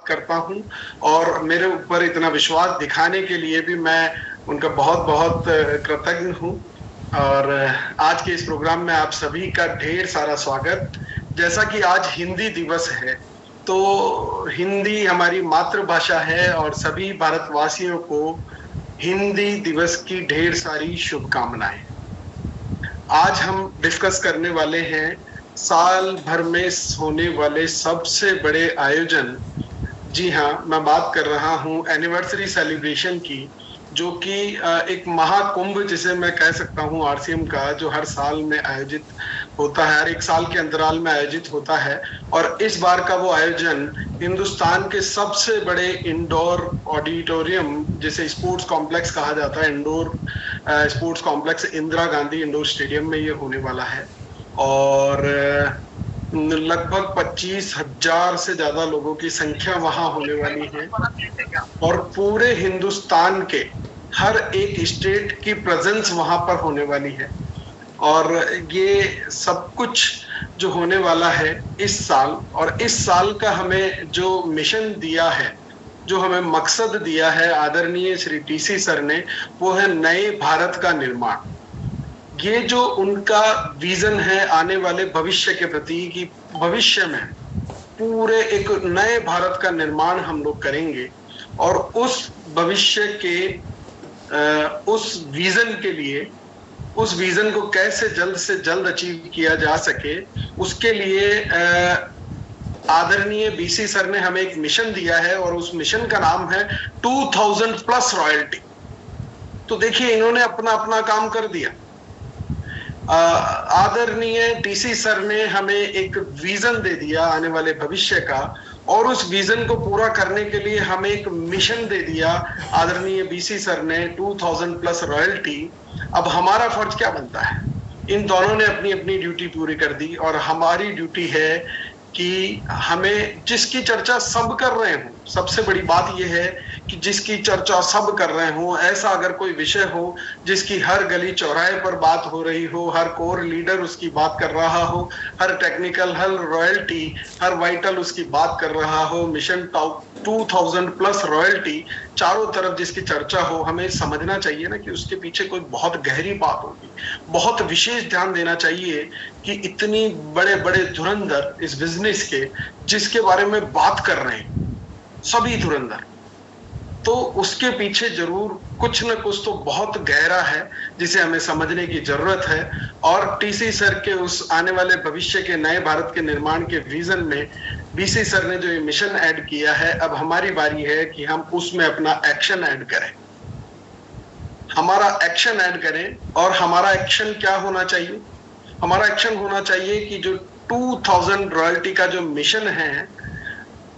करता हूं और मेरे ऊपर इतना विश्वास दिखाने के लिए भी मैं उनका बहुत बहुत कृतज्ञ हूं। और आज के इस प्रोग्राम में आप सभी का ढेर सारा स्वागत। जैसा कि आज हिंदी दिवस है, तो हिंदी हमारी मातृभाषा है और सभी भारतवासियों को हिंदी दिवस की ढेर सारी शुभकामनाएं। आज हम डिस्कस करने वाले हैं साल भर में होने वाले सबसे बड़े आयोजन। जी हाँ, मैं बात कर रहा हूं एनिवर्सरी सेलिब्रेशन की, जो कि एक महाकुंभ जिसे मैं कह सकता हूं आरसीएम का, जो हर साल में आयोजित होता है, हर एक साल के अंतराल में आयोजित होता है। और इस बार का वो आयोजन हिंदुस्तान के सबसे बड़े इंडोर ऑडिटोरियम, जिसे स्पोर्ट्स कॉम्प्लेक्स कहा जाता है, indoor sports complex Indira Gandhi indoor stadium में ये होने वाला है। और लगभग 25,000 से ज्यादा लोगों की संख्या वहां होने वाली है और पूरे हिंदुस्तान के हर एक स्टेट की प्रेजेंस वहां पर होने वाली है। और ये सब कुछ जो होने वाला है इस साल, और इस साल का हमें जो मिशन दिया है, जो हमें मकसद दिया है आदरणीय श्री टीसी सर ने, वो है नए भारत का निर्माण। ये जो उनका विजन है आने वाले भविष्य के प्रति, कि भविष्य में पूरे एक नए भारत का निर्माण हम लोग करेंगे और उस भविष्य के उस विजन के लिए, उस विजन को कैसे जल्द से जल्द अचीव किया जा सके, उसके लिए आदरणीय बीसी सर ने हमें एक मिशन दिया है और उस मिशन का नाम है 2000+ रॉयल्टी। तो देखिए, इन्होंने अपना अपना काम कर दिया। आदरणीय टीसी सर ने हमें एक विजन दे दिया आने वाले भविष्य का, और उस विजन को पूरा करने के लिए हमें एक मिशन दे दिया आदरणीय बीसी सर ने, 2000+ रॉयल्टी। अब हमारा फर्ज क्या बनता है? इन दोनों ने अपनी अपनी ड्यूटी पूरी कर दी और हमारी ड्यूटी है कि हमें जिसकी चर्चा सब कर रहे हों, सबसे बड़ी बात यह है कि जिसकी चर्चा सब कर रहे हों, ऐसा अगर कोई विषय हो जिसकी हर गली चौराहे पर बात हो रही हो, हर कोर लीडर उसकी बात कर रहा हो, हर टेक्निकल, हर रॉयल्टी, हर वाइटल उसकी बात कर रहा हो, मिशन 2000+ रॉयल्टी, चारों तरफ जिसकी चर्चा हो, हमें समझना चाहिए ना कि उसके पीछे कोई बहुत गहरी बात होगी। बहुत विशेष ध्यान देना चाहिए कि इतनी बड़े बड़े धुरंधर इस बिजनेस के, जिसके बारे में बात कर रहे हैं सभी धुरंधर, तो उसके पीछे जरूर कुछ न कुछ तो बहुत गहरा है जिसे हमें समझने की जरूरत है। और टीसी सर के उस आने वाले भविष्य के नए भारत के निर्माण के विजन में बीसी सर ने जो ये मिशन ऐड किया है, अब हमारी बारी है कि हम उसमें अपना एक्शन ऐड करें, हमारा एक्शन ऐड करें। और हमारा एक्शन क्या होना चाहिए? हमारा एक्शन होना चाहिए कि जो 2000 रॉयल्टी का जो मिशन है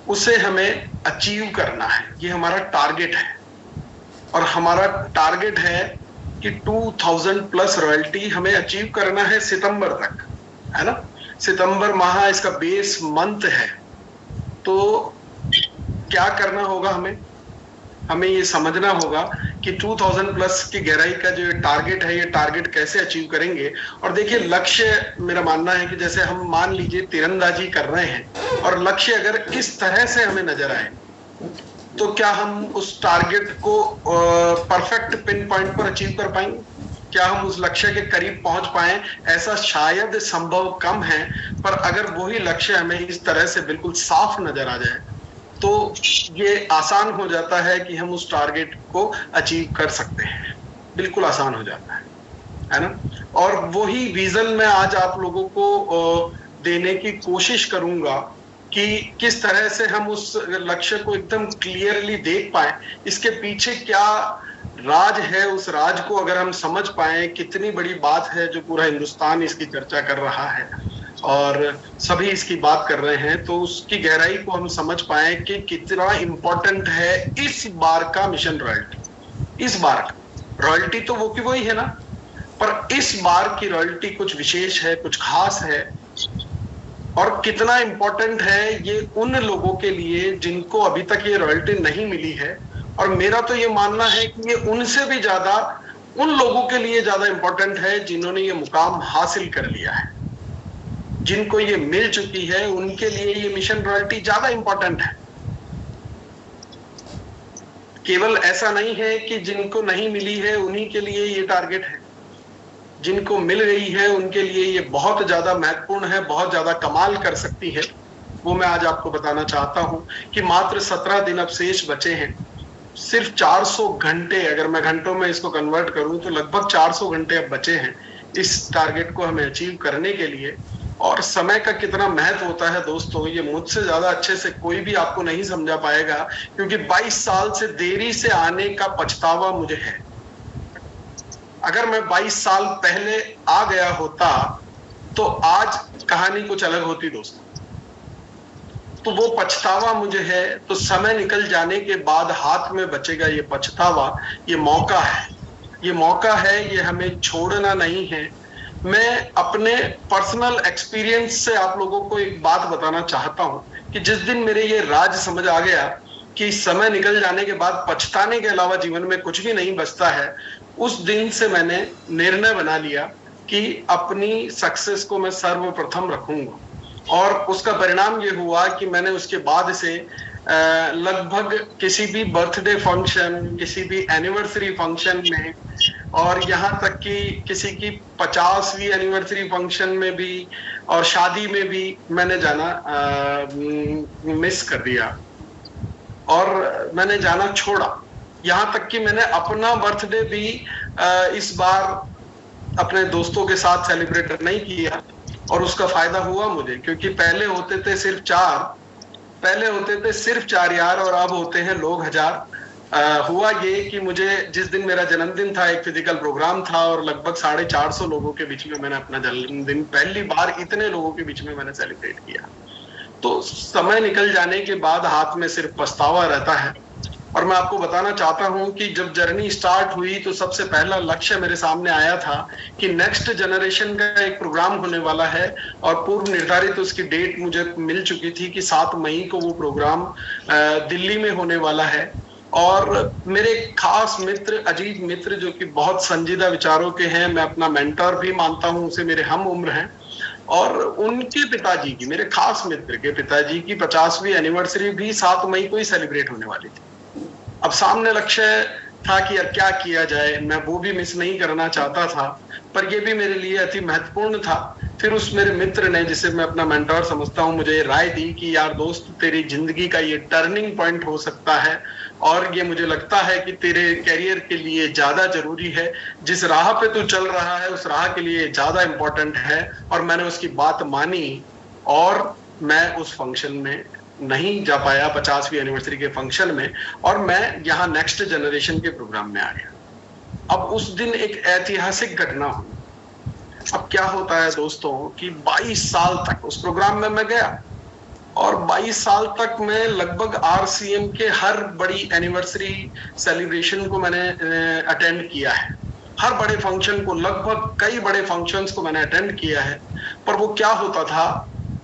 उसे हमें अचीव करना है। ये हमारा टारगेट है और हमारा टारगेट है कि 2000+ रॉयल्टी हमें अचीव करना है सितंबर तक, है ना? सितंबर माह इसका बेस मंथ है। तो क्या करना होगा? हमें ये समझना होगा कि 2000+ की गहराई का जो टारगेट है, ये टारगेट कैसे अचीव करेंगे। और देखिए, लक्ष्य मेरा मानना है कि जैसे हम मान लीजिए तीरंदाजी कर रहे हैं और लक्ष्य अगर इस तरह से हमें नजर आए, तो क्या हम उस टारगेट को परफेक्ट पिन पॉइंट पर अचीव कर पाएंगे? क्या हम उस लक्ष्य के करीब पहुंच पाए? ऐसा शायद संभव कम है। पर अगर वही लक्ष्य हमें इस तरह से बिल्कुल साफ नजर आ जाए, तो ये आसान हो जाता है कि हम उस टारगेट को अचीव कर सकते हैं। बिल्कुल आसान हो जाता है ना? और वही विजन मैं आज आप लोगों को देने की कोशिश करूंगा कि किस तरह से हम उस लक्ष्य को एकदम क्लियरली देख पाए, इसके पीछे क्या राज है। उस राज को अगर हम समझ पाए, कितनी बड़ी बात है जो पूरा हिंदुस्तान इसकी चर्चा कर रहा है और सभी इसकी बात कर रहे हैं, तो उसकी गहराई को हम समझ पाए कि कितना इंपॉर्टेंट है इस बार का मिशन रॉयल्टी। इस बार का रॉयल्टी तो वो की वही है ना, पर इस बार की रॉयल्टी कुछ विशेष है, कुछ खास है। और कितना इंपॉर्टेंट है ये उन लोगों के लिए जिनको अभी तक ये रॉयल्टी नहीं मिली है। और मेरा तो ये मानना है कि ये उनसे भी ज्यादा उन लोगों के लिए ज्यादा इंपॉर्टेंट है जिन्होंने ये मुकाम हासिल कर लिया है। जिनको ये मिल चुकी है उनके लिए ये मिशन रॉयल्टी ज्यादा इंपॉर्टेंट है। केवल ऐसा नहीं है कि जिनको नहीं मिली है उन्हीं के लिए ये टारगेट है, जिनको मिल गई है उनके लिए ये बहुत ज्यादा महत्वपूर्ण है, बहुत ज्यादा कमाल कर सकती है। वो मैं आज आपको बताना चाहता हूं कि मात्र 17 दिन अब शेष बचे हैं। सिर्फ 400 घंटे, अगर मैं घंटों में इसको कन्वर्ट करूं तो लगभग 400 घंटे अब बचे हैं इस टारगेट को हमें अचीव करने के लिए। और समय का कितना महत्व होता है दोस्तों, ये मुझसे ज्यादा अच्छे से कोई भी आपको नहीं समझा पाएगा, क्योंकि 22 साल से देरी से आने का पछतावा मुझे है। अगर मैं 22 साल पहले आ गया होता तो आज कहानी कुछ अलग होती दोस्तों। तो वो पछतावा मुझे है, तो समय निकल जाने के बाद हाथ में बचेगा ये पछतावा। ये मौका है, ये मौका है, ये हमें छोड़ना नहीं है। मैं अपने पर्सनल एक्सपीरियंस से आप लोगों को एक बात बताना चाहता हूं कि जिस दिन मेरे ये राज समझ आ गया कि समय निकल जाने के बाद पछताने के अलावा जीवन में कुछ भी नहीं बचता है, उस दिन से मैंने निर्णय बना लिया कि अपनी सक्सेस को मैं सर्वप्रथम रखूंगा। और उसका परिणाम ये हुआ कि मैंने उसके बाद से लगभग किसी भी बर्थडे फंक्शन, किसी भी एनिवर्सरी फंक्शन में, और यहाँ तक कि किसी की 50वीं एनिवर्सरी फंक्शन में भी और शादी में भी मैंने जाना मिस कर दिया और मैंने जाना छोड़ा। यहाँ तक कि मैंने अपना बर्थडे भी इस बार अपने दोस्तों के साथ सेलिब्रेट नहीं किया, और उसका फायदा हुआ मुझे, क्योंकि पहले होते थे सिर्फ 4 यार, और अब होते हैं लोग 1000। हुआ ये कि मुझे जिस दिन मेरा जन्मदिन था, एक फिजिकल प्रोग्राम था और लगभग 450 लोगों के बीच में मैंने अपना जन्मदिन पहली बार इतने लोगों के बीच में मैंने सेलिब्रेट किया। तो समय निकल जाने के बाद हाथ में सिर्फ पछतावा रहता है। और मैं आपको बताना चाहता हूं कि जब जर्नी स्टार्ट हुई तो सबसे पहला लक्ष्य मेरे सामने आया था कि नेक्स्ट जनरेशन का एक प्रोग्राम होने वाला है, और पूर्व निर्धारित उसकी डेट मुझे मिल चुकी थी कि 7 मई को वो प्रोग्राम दिल्ली में होने वाला है। और मेरे खास मित्र, अजीज मित्र, जो कि बहुत संजीदा विचारों के हैं, मैं अपना मेंटर भी मानता हूं उसे, मेरे हम उम्र हैं, और उनके पिताजी की, मेरे खास मित्र के पिताजी की 50वीं एनिवर्सरी भी 7 मई को ही सेलिब्रेट होने वाली थी। अब सामने लक्ष्य था कि यार क्या किया जाए, मैं वो भी मिस नहीं करना चाहता था, पर ये भी मेरे लिए अति महत्वपूर्ण था। फिर उस मेरे मित्र ने, जिसे मैं अपना मेंटर समझता हूँ, मुझे राय दी कि यार दोस्त, तेरी जिंदगी का ये टर्निंग पॉइंट हो सकता है, और ये मुझे लगता है कि तेरे कैरियर के लिए ज्यादा जरूरी है, जिस राह पे तू चल रहा है उस राह के लिए ज्यादा इंपॉर्टेंट है। और मैंने उसकी बात मानी और मैं उस फंक्शन में नहीं जा पाया, 50वीं एनिवर्सरी के फंक्शन में, और मैं यहाँ नेक्स्ट जनरेशन के प्रोग्राम में आ गया। अब उस दिन एक ऐतिहासिक घटना हुई। अब क्या होता है दोस्तों कि 22 साल तक उस प्रोग्राम में मैं गया, और 22 साल तक मैं लगभग RCM के हर बड़ी एनिवर्सरी सेलिब्रेशन को मैंने अटेंड किया है। हर बड़े फंक्शन को, लगभग कई बड़े फंक्शंस को मैंने अटेंड किया है। पर वो क्या होता था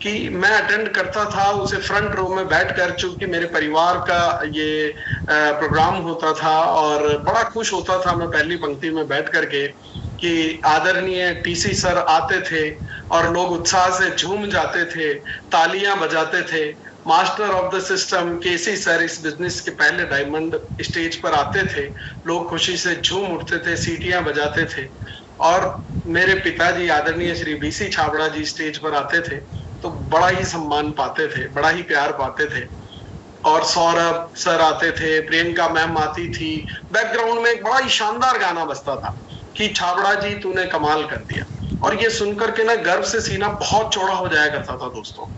कि मैं अटेंड करता था उसे फ्रंट रो में बैठकर, चूंकि मेरे परिवार का ये प्रोग्राम होता था, और बड़ा खुश होता था मैं पहली पंक्ति में बैठ करके कि आदरणीय TC सर आते थे और लोग उत्साह से झूम जाते थे, तालियां बजाते थे। Master of the system KC sir इस बिजनेस के पहले डायमंड स्टेज पर आते थे, लोग खुशी से झूम उठते थे, सीटियां बजाते थे। और मेरे पिताजी आदरणीय श्री BC छाबड़ा जी स्टेज पर आते थे तो बड़ा ही सम्मान पाते थे, बड़ा ही प्यार पाते थे। और सौरभ सर आते थे, प्रियंका मैम आती थी, बैकग्राउंड में एक बड़ा ही शानदार गाना बजता था कि छाबड़ा जी तूने कमाल कर दिया। और ये सुनकर के ना गर्व से सीना बहुत चौड़ा हो जाया करता था दोस्तों,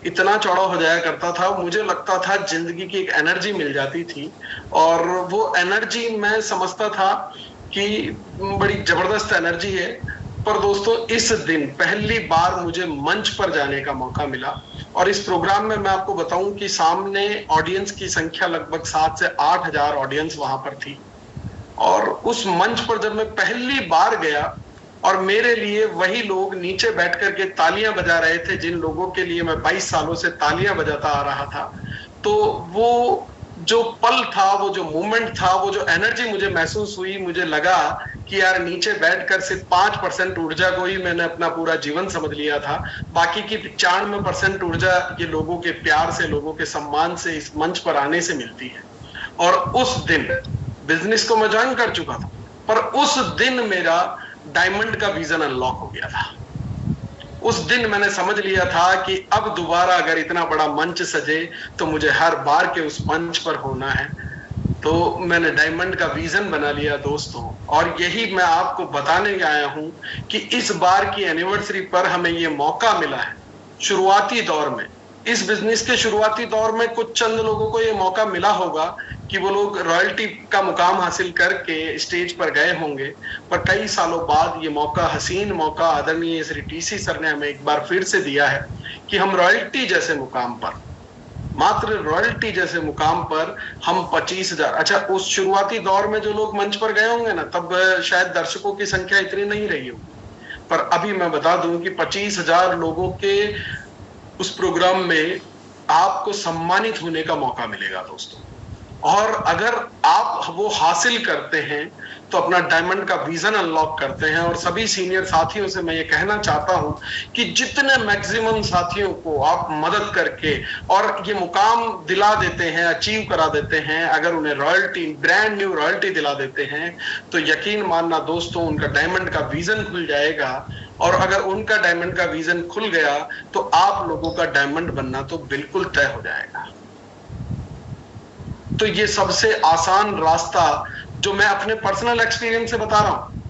इतना चौड़ा हो जाया करता था, मुझे लगता था जिंदगी की एक एनर्जी मिल जाती थी। और वो एनर्जी मैं समझता था कि बड़ी जबरदस्त एनर्जी है। पर दोस्तों इस दिन पहली बार मुझे मंच पर जाने का मौका मिला, और इस प्रोग्राम में मैं आपको बताऊं कि सामने ऑडियंस की संख्या लगभग 7 से 8 हजार ऑडियंस वहां पर थी। और उस मंच पर जब मैं पहली बार गया और मेरे लिए वही लोग नीचे बैठ करके तालियां बजा रहे थे जिन लोगों के लिए मैं 22 सालों से तालियां बजाता आ रहा था, तो वो जो पल था, वो जो मोमेंट था, वो जो एनर्जी मुझे महसूस हुई, मुझे लगा कि यार नीचे बैठकर सिर्फ 5% ऊर्जा को ही मैंने अपना पूरा जीवन समझ लिया था, बाकी की 95% ऊर्जा ये लोगों के प्यार से, लोगों के सम्मान से, इस मंच पर आने से मिलती है। और उस दिन बिजनेस को मैं ज्वाइन कर चुका था, पर उस दिन मेरा डायमंड का विजन अनलॉक हो गया था। उस दिन मैंने समझ लिया था कि अब दोबारा अगर इतना बड़ा मंच सजे तो मुझे हर बार के उस मंच पर होना है। तो मैंने डायमंड का विजन बना लिया दोस्तों, और यही मैं आपको बताने आया हूं कि इस बार की एनिवर्सरी पर हमें ये मौका मिला है। शुरुआती दौर में, इस बिजनेस के शुरुआती दौर में कुछ चंद लोगों को ये मौका मिला होगा कि वो लोग रॉयल्टी का मुकाम हासिल करके स्टेज पर गए होंगे, पर कई सालों बाद ये मौका, हसीन मौका आदरणीय श्री टीसी सर ने हमें एक बार फिर से दिया है कि हम रॉयल्टी जैसे मुकाम पर, मात्र रॉयल्टी जैसे मुकाम पर हम 25,000, अच्छा उस शुरुआती दौर में जो लोग मंच पर गए होंगे ना, तब शायद दर्शकों की संख्या इतनी नहीं रही होगी, पर अभी मैं बता दूं कि 25,000 लोगों के उस प्रोग्राम में आपको सम्मानित होने का मौका मिलेगा दोस्तों। और अगर आप वो हासिल करते हैं तो अपना डायमंड का विजन अनलॉक करते हैं। और सभी सीनियर साथियों से मैं ये कहना चाहता हूं कि जितने मैक्सिमम साथियों को आप मदद करके और ये मुकाम दिला देते हैं, अचीव करा देते हैं, अगर उन्हें रॉयल्टी, ब्रांड न्यू रॉयल्टी दिला देते हैं, तो यकीन मानना दोस्तों उनका डायमंड का विजन खुल जाएगा। और अगर उनका डायमंड का विजन खुल गया तो आप लोगों का डायमंड बनना तो बिल्कुल तय हो जाएगा। तो ये सबसे आसान रास्ता जो मैं अपने पर्सनल एक्सपीरियंस से बता रहा हूं,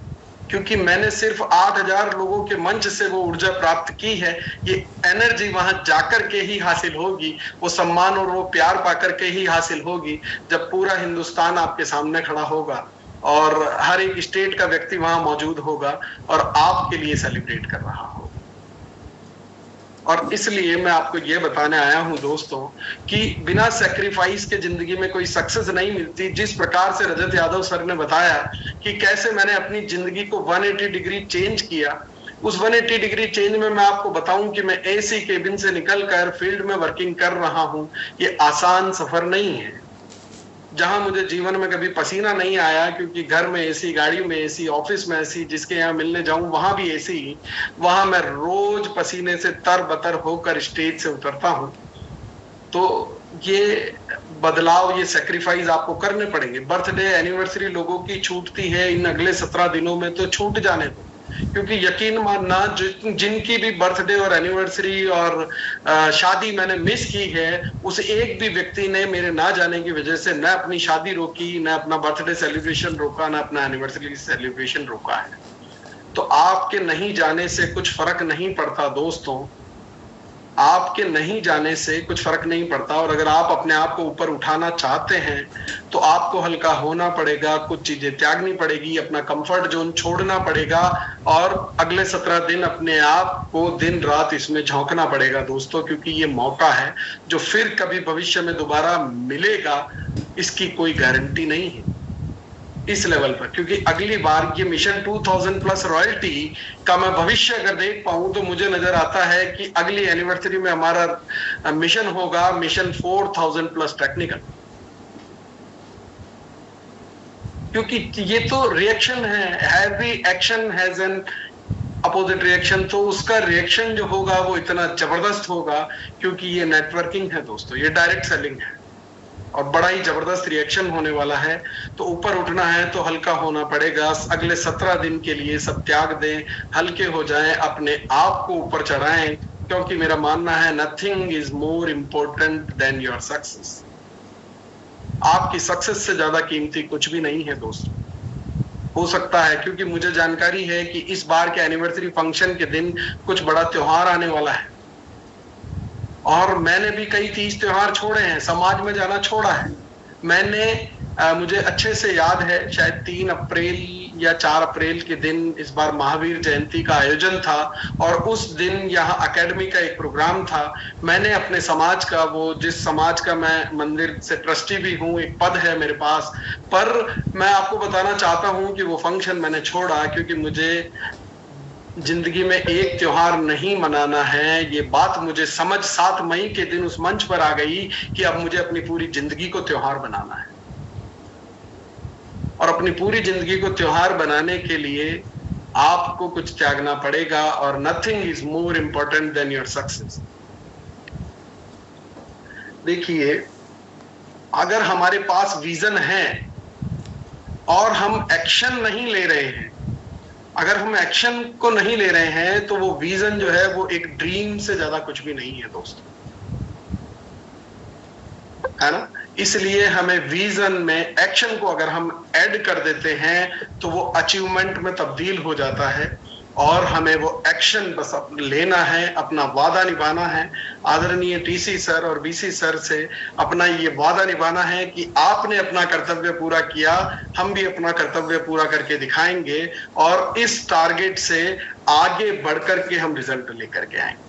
क्योंकि मैंने सिर्फ 8,000 लोगों के मंच से वो ऊर्जा प्राप्त की है। ये एनर्जी वहां जाकर के ही हासिल होगी, वो सम्मान और वो प्यार पाकर के ही हासिल होगी, जब पूरा हिंदुस्तान आपके सामने खड़ा होगा और हर एक स्टेट का व्यक्ति वहां मौजूद होगा और आपके लिए सेलिब्रेट कर रहा हो। और इसलिए मैं आपको ये बताने आया हूं दोस्तों कि बिना सेक्रीफाइस के जिंदगी में कोई सक्सेस नहीं मिलती। जिस प्रकार से रजत यादव सर ने बताया कि कैसे मैंने अपनी जिंदगी को 180 डिग्री चेंज किया, उस 180 डिग्री चेंज में मैं आपको बताऊं कि मैं एसी केबिन से निकलकर फील्ड में वर्किंग कर रहा हूं। ये आसान सफर नहीं है, जहां मुझे जीवन में कभी पसीना नहीं आया, क्योंकि घर में एसी, गाड़ी में एसी, ऑफिस में एसी, जिसके यहाँ मिलने जाऊं वहां भी एसी, वहां मैं रोज पसीने से तरबतर होकर स्टेज से उतरता हूं। तो ये बदलाव, ये सैक्रिफाइस आपको करने पड़ेंगे। बर्थडे, एनिवर्सरी लोगों की छूटती है इन अगले 17 दिनों में, तो छूट जाने दो, क्योंकि यकीन मानना जिनकी भी बर्थडे और एनिवर्सरी और शादी मैंने मिस की है, उस एक भी व्यक्ति ने मेरे ना जाने की वजह से न अपनी शादी रोकी, न अपना बर्थडे सेलिब्रेशन रोका, न अपना एनिवर्सरी सेलिब्रेशन रोका है। तो आपके नहीं जाने से कुछ फर्क नहीं पड़ता दोस्तों, आपके नहीं जाने से कुछ फर्क नहीं पड़ता। और अगर आप अपने आप को ऊपर उठाना चाहते हैं तो आपको हल्का होना पड़ेगा, कुछ चीजें त्यागनी पड़ेगी, अपना कंफर्ट जोन छोड़ना पड़ेगा और अगले 17 दिन अपने आप को दिन रात इसमें झोंकना पड़ेगा दोस्तों, क्योंकि ये मौका है जो फिर कभी भविष्य में दोबारा मिलेगा, इसकी कोई गारंटी नहीं है इस लेवल पर। क्योंकि अगली बार ये मिशन 2000 प्लस रॉयल्टी का मैं भविष्य अगर देख पाऊं तो मुझे नजर आता है कि अगली एनिवर्सरी में हमारा मिशन होगा मिशन 4000 प्लस टेक्निकल, क्योंकि ये तो रिएक्शन है, heavy action has an opposite reaction. तो उसका रिएक्शन जो होगा वो इतना जबरदस्त होगा, क्योंकि ये नेटवर्किंग है दोस्तों, ये डायरेक्ट सेलिंग है और बड़ा ही जबरदस्त रिएक्शन होने वाला है। तो ऊपर उठना है तो हल्का होना पड़ेगा। अगले 17 दिन के लिए सब त्याग दें, हल्के हो जाएं, अपने आप को ऊपर चढ़ाएं, क्योंकि मेरा मानना है nothing is more important than your success. आपकी सक्सेस से ज्यादा कीमती कुछ भी नहीं है दोस्तों। हो सकता है, क्योंकि मुझे जानकारी है कि इस बार के एनिवर्सरी फंक्शन के दिन कुछ बड़ा त्योहार आने वाला है और मैंने भी कई 30 त्योहार छोड़े हैं, समाज में जाना छोड़ा है मैंने। मुझे अच्छे से याद है, शायद 3 अप्रैल या 4 अप्रैल के दिन इस बार महावीर जयंती का आयोजन था और उस दिन यहाँ अकेडमी का एक प्रोग्राम था। मैंने अपने समाज का, वो जिस समाज का मैं मंदिर से ट्रस्टी भी हूँ, एक पद है मेरे पास, पर मैं आपको बताना चाहता हूँ कि वो फंक्शन मैंने छोड़ा, क्योंकि मुझे जिंदगी में एक त्योहार नहीं मनाना है। ये बात मुझे समझ 7 मई के दिन उस मंच पर आ गई कि अब मुझे अपनी पूरी जिंदगी को त्योहार बनाना है और अपनी पूरी जिंदगी को त्योहार बनाने के लिए आपको कुछ त्यागना पड़ेगा और nothing is more important than your success. देखिए, अगर हमारे पास विजन है और हम एक्शन नहीं ले रहे हैं, अगर हम एक्शन को नहीं ले रहे हैं तो वो विजन जो है वो एक ड्रीम से ज्यादा कुछ भी नहीं है दोस्तों, है ना। इसलिए हमें विजन में एक्शन को अगर हम ऐड कर देते हैं तो वो अचीवमेंट में तब्दील हो जाता है, और हमें वो एक्शन बस लेना है, अपना वादा निभाना है। आदरणीय टीसी सर और बीसी सर से अपना ये वादा निभाना है कि आपने अपना कर्तव्य पूरा किया, हम भी अपना कर्तव्य पूरा करके दिखाएंगे, और इस टारगेट से आगे बढ़कर के हम रिजल्ट लेकर के आएंगे।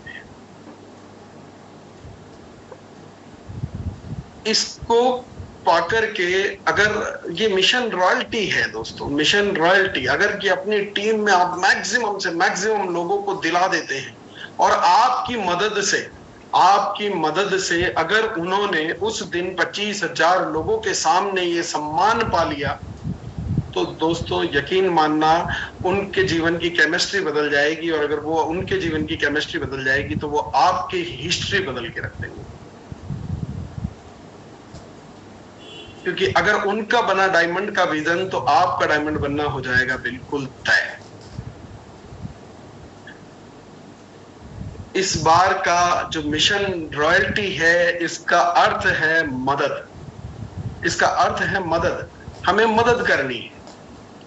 इसको पाकर के, अगर ये मिशन रॉयल्टी है दोस्तों, मिशन रॉयल्टी अगर कि अपनी टीम में आप मैक्सिमम से मैक्सिमम लोगों को दिला देते हैं, और आपकी मदद से अगर उन्होंने उस दिन 25,000 लोगों के सामने ये सम्मान पा लिया, तो दोस्तों यकीन मानना उनके जीवन की केमिस्ट्री बदल जाएगी, और अगर वो उनके जीवन की केमिस्ट्री बदल जाएगी तो वो आपकी हिस्ट्री बदल के रख देंगे। क्योंकि अगर उनका बना डायमंड का विजन, तो आपका डायमंड बनना हो जाएगा बिल्कुल तय। इस बार का जो मिशन रॉयल्टी है, इसका अर्थ है मदद। इसका अर्थ है मदद। हमें मदद करनी है,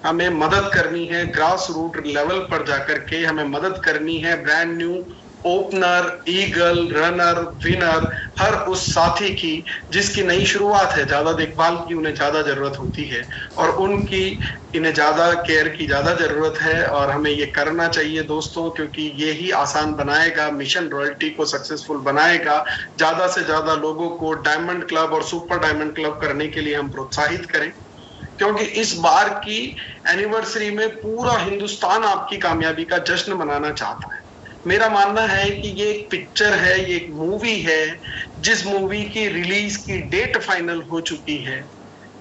हमें मदद करनी है ग्रास रूट लेवल पर जाकर के, हमें मदद करनी है brand new opener, eagle, runner, winner, हर उस साथी की जिसकी नई शुरुआत है, ज्यादा देखभाल की उन्हें ज्यादा जरूरत होती है, और इन्हें ज्यादा केयर की ज्यादा जरूरत है, और हमें ये करना चाहिए दोस्तों, क्योंकि ये ही आसान बनाएगा, मिशन रॉयल्टी को सक्सेसफुल बनाएगा। ज्यादा से ज्यादा लोगों को डायमंड क्लब और सुपर डायमंड क्लब करने के लिए हम प्रोत्साहित करें, क्योंकि इस बार की एनिवर्सरी में पूरा हिंदुस्तान आपकी कामयाबी का जश्न मनाना चाहता है। मेरा मानना है कि ये एक पिक्चर है, ये एक मूवी है, जिस मूवी की रिलीज की डेट फाइनल हो चुकी है,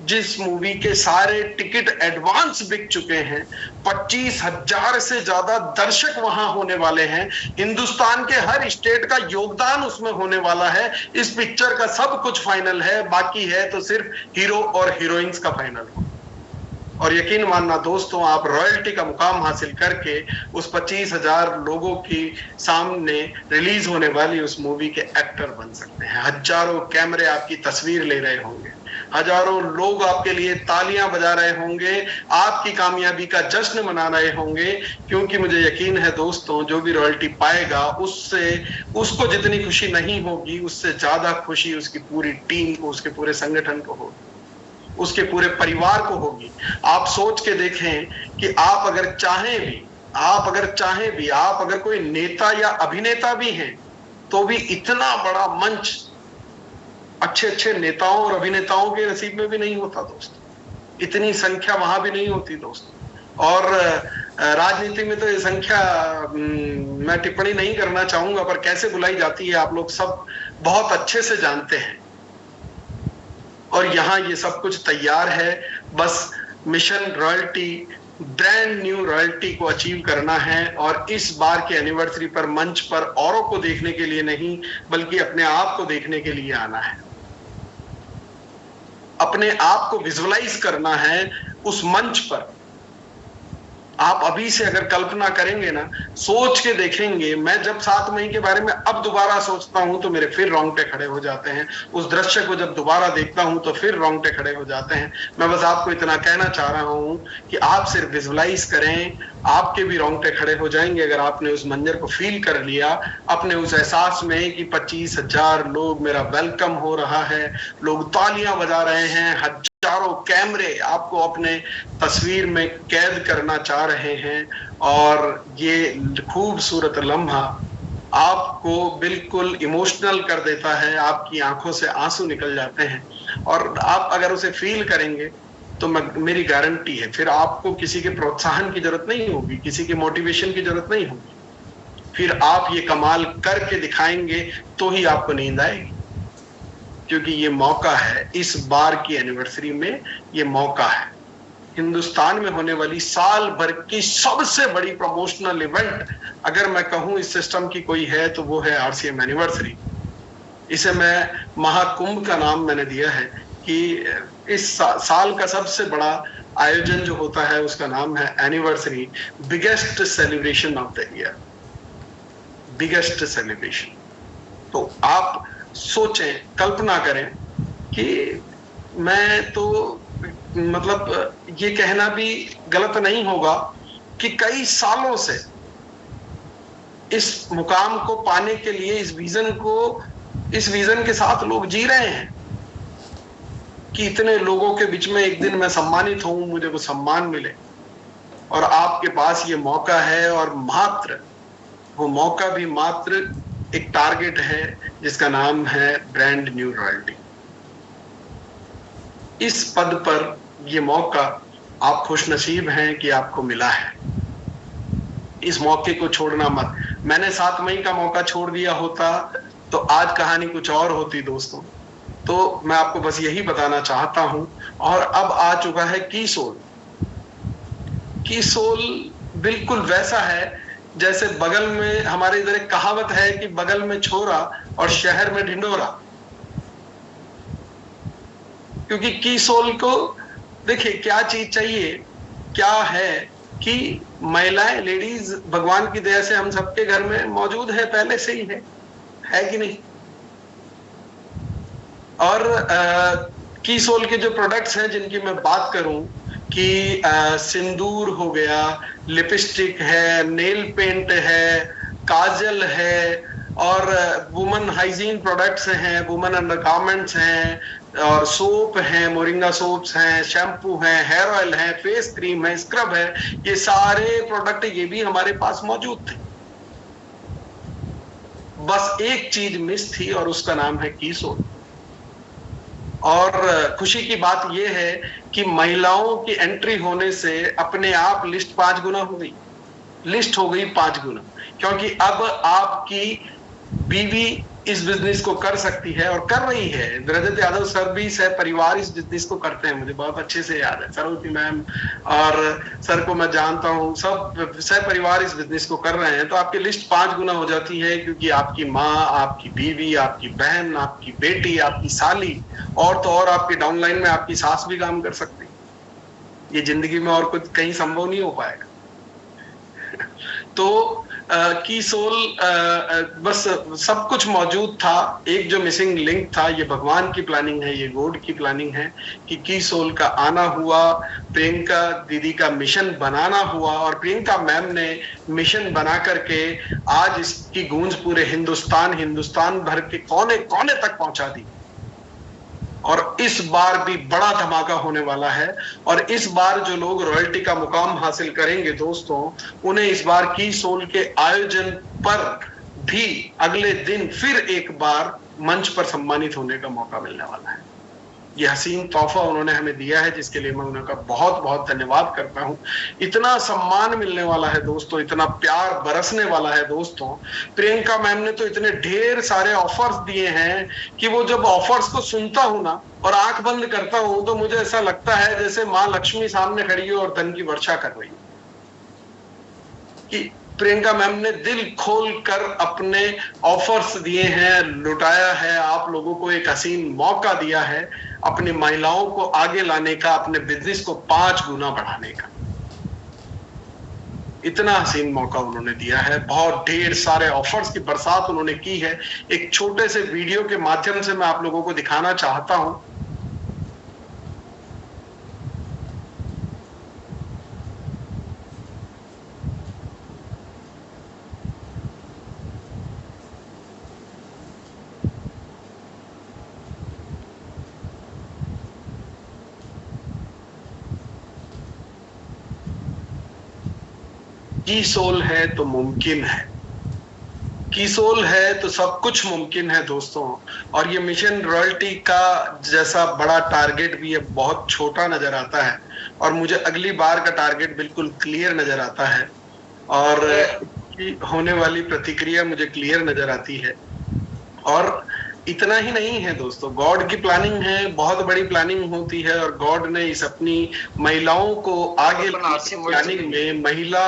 जिस मूवी के सारे टिकट एडवांस बिक चुके हैं, 25,000 से ज्यादा दर्शक वहां होने वाले हैं, हिंदुस्तान के हर स्टेट का योगदान उसमें होने वाला है। इस पिक्चर का सब कुछ फाइनल है, बाकी है तो सिर्फ हीरो और हीरोइंस का फाइनल हो। और यकीन मानना दोस्तों, आप रॉयल्टी का मुकाम हासिल करके उस 25,000 लोगों की सामने रिलीज होने वाली उस मूवी के एक्टर बन सकते हैं। हजारों कैमरे आपकी तस्वीर ले रहे होंगे, हजारों लोग आपके लिए तालियां बजा रहे होंगे, आपकी कामयाबी का जश्न मना रहे होंगे, क्योंकि मुझे यकीन है दोस्तों, जो भी रॉयल्टी पाएगा उसको जितनी खुशी नहीं होगी, उससे ज्यादा खुशी उसकी पूरी टीम को, उसके पूरे संगठन को होगी, उसके पूरे परिवार को होगी। आप सोच के देखें कि आप अगर चाहें भी, आप अगर कोई नेता या अभिनेता भी हैं, तो भी इतना बड़ा मंच अच्छे नेताओं और अभिनेताओं के नसीब में भी नहीं होता दोस्तों, इतनी संख्या वहां भी नहीं होती दोस्तों। और राजनीति में तो ये संख्या मैं टिप्पणी नहीं करना चाहूंगा, पर कैसे बुलाई जाती है आप लोग सब बहुत अच्छे से जानते हैं। और यहाँ ये सब कुछ तैयार है, बस mission royalty, brand new royalty को अचीव करना है, और इस बार के एनिवर्सरी पर मंच पर औरों को देखने के लिए नहीं, बल्कि अपने आप को देखने के लिए आना है, अपने आप को विजुअलाइज करना है उस मंच पर। आप अभी से अगर कल्पना करेंगे ना, सोच के देखेंगे, मैं जब 7 मई के बारे में अब दोबारा सोचता हूं तो मेरे फिर रोंगटे खड़े हो जाते हैं, उस दृश्य को जब दोबारा देखता हूं तो फिर रोंगटे खड़े हो जाते हैं। मैं बस आपको इतना कहना चाह रहा हूं कि आप सिर्फ विजुअलाइज करें, आपके भी रोंगटे खड़े हो जाएंगे अगर आपने उस मंजर को फील कर लिया, अपने उस एहसास में कि 25,000 लोग मेरा वेलकम हो रहा है, लोग तालियां बजा रहे हैं, हजारों कैमरे आपको अपने तस्वीर में कैद करना चाह रहे हैं, और ये खूबसूरत लम्हा आपको बिल्कुल इमोशनल कर देता है, आपकी आंखों से आंसू निकल जाते हैं, और आप अगर उसे फील करेंगे तो मेरी गारंटी है फिर आपको किसी के प्रोत्साहन की जरूरत नहीं होगी, किसी के मोटिवेशन की जरूरत नहीं होगी, फिर आप ये कमाल करके दिखाएंगे तो ही आपको नींद आएगी, क्योंकि ये मौका है, इस बार की एनिवर्सरी में ये मौका है। हिंदुस्तान में होने वाली साल भर की सबसे बड़ी प्रमोशनल इवेंट अगर मैं कहूं इस सिस्टम की कोई है तो वो है आरसीएम एनिवर्सरी। इसे मैं महाकुंभ का नाम मैंने दिया है कि इस साल का सबसे बड़ा आयोजन जो होता है उसका नाम है anniversary, biggest celebration of the year, biggest celebration. तो आप सोचें, कल्पना करें कि मैं तो मतलब ये कहना भी गलत नहीं होगा कि कई सालों से इस मुकाम को पाने के लिए इस विजन के साथ लोग जी रहे हैं कि इतने लोगों के बीच में एक दिन मैं सम्मानित हूं, मुझे वो सम्मान मिले। और आपके पास ये मौका है, और मात्र वो मौका भी मात्र एक टारगेट है जिसका नाम है ब्रांड न्यू रॉयल्टी। इस पद पर ये मौका आप खुशनसीब हैं कि आपको मिला है। इस मौके को छोड़ना मत। मैंने 7 मई का मौका छोड़ दिया होता तो आज कहानी कुछ और होती दोस्तों। तो मैं आपको बस यही बताना चाहता हूं। और अब आ चुका है कीसोल। कीसोल बिल्कुल वैसा है जैसे बगल में, हमारे इधर एक कहावत है कि बगल में छोरा और शहर में ढिंडोरा। क्योंकि कीसोल को देखिए क्या चीज चाहिए, क्या है कि महिलाएं, लेडीज भगवान की दया से हम सबके घर में मौजूद है, पहले से ही है कि नहीं। और कीसोल के जो प्रोडक्ट्स हैं जिनकी मैं बात करूं कि सिंदूर हो गया, लिपस्टिक है, नेल पेंट है, काजल है, और वुमेन हाइजीन प्रोडक्ट्स हैं, वुमेन अंडरगारमेंट्स हैं, और सोप है, मोरिंगा सोप्स हैं, शैम्पू हैं, हेयर ऑयल है, फेस क्रीम है, स्क्रब है, ये सारे प्रोडक्ट ये भी हमारे पास मौजूद थे। बस एक चीज मिस थी और उसका नाम है कीसोल। और खुशी की बात यह है कि महिलाओं की एंट्री होने से अपने आप लिस्ट 5 गुना हो गई, लिस्ट हो गई 5 गुना। क्योंकि अब आपकी बीवी इस बिजनेस को कर सकती है और कर रही है। रजत यादव सर भी सह परिवार इस बिजनेस को करते हैं, मुझे बहुत अच्छे से याद है। सरोजनी मैम और सर को मैं जानता हूं, सब सह परिवार इस बिजनेस को कर रहे हैं। तो आपकी लिस्ट 5 गुना हो जाती है, क्योंकि आपकी माँ, आपकी बीवी, आपकी बहन, आपकी बेटी, आपकी साली, और तो और आपकी डाउनलाइन में आपकी सास भी काम कर सकती है। ये जिंदगी में और कुछ कहीं संभव नहीं हो पाएगा। तो कीसोल बस सब कुछ मौजूद था। एक जो मिसिंग लिंक था, ये भगवान की प्लानिंग है, ये गॉड की प्लानिंग है कि कीसोल का आना हुआ, प्रियंका दीदी का मिशन बनाना हुआ, और प्रियंका मैम ने मिशन बना करके आज इसकी गूंज पूरे हिंदुस्तान भर के कोने कोने तक पहुंचा दी। और इस बार भी बड़ा धमाका होने वाला है। और इस बार जो लोग रॉयल्टी का मुकाम हासिल करेंगे दोस्तों, उन्हें इस बार कीसोल के आयोजन पर भी अगले दिन फिर एक बार मंच पर सम्मानित होने का मौका मिलने वाला है। ये हसीन तोहफा उन्होंने हमें दिया है, जिसके लिए मैं उनका बहुत बहुत धन्यवाद करता हूं। इतना सम्मान मिलने वाला है दोस्तों, इतना प्यार बरसने वाला है दोस्तों। प्रियंका मैम ने तो इतने ढेर सारे ऑफर्स दिए हैं कि वो जब ऑफर्स को सुनता हूं ना और आंख बंद करता हूं तो मुझे ऐसा लगता है जैसे माँ लक्ष्मी सामने खड़ी हो और धन की वर्षा कर रही है। कि प्रियंका मैम ने दिल खोल कर अपने ऑफर्स दिए हैं, लुटाया है, आप लोगों को एक हसीन मौका दिया है अपनी महिलाओं को आगे लाने का, अपने बिजनेस को 5 गुना बढ़ाने का। इतना हसीन मौका उन्होंने दिया है, बहुत ढेर सारे ऑफर्स की बरसात उन्होंने की है। एक छोटे से वीडियो के माध्यम से मैं आप लोगों को दिखाना चाहता हूं। कीसोल है तो मुमकिन है, कीसोल है तो सब कुछ मुमकिन है दोस्तों। और ये मिशन रॉयल्टी का जैसा बड़ा टारगेट भी है बहुत छोटा नजर आता है, और मुझे अगली बार का टारगेट बिल्कुल क्लियर नजर आता है, और होने वाली प्रतिक्रिया मुझे क्लियर नजर आती है। और इतना ही नहीं है दोस्तों, गॉड की प्लानिंग है, बहुत बड़ी प्लानिंग होती है, और गॉड ने इस अपनी महिलाओं को आगे प्लानिंग में महिला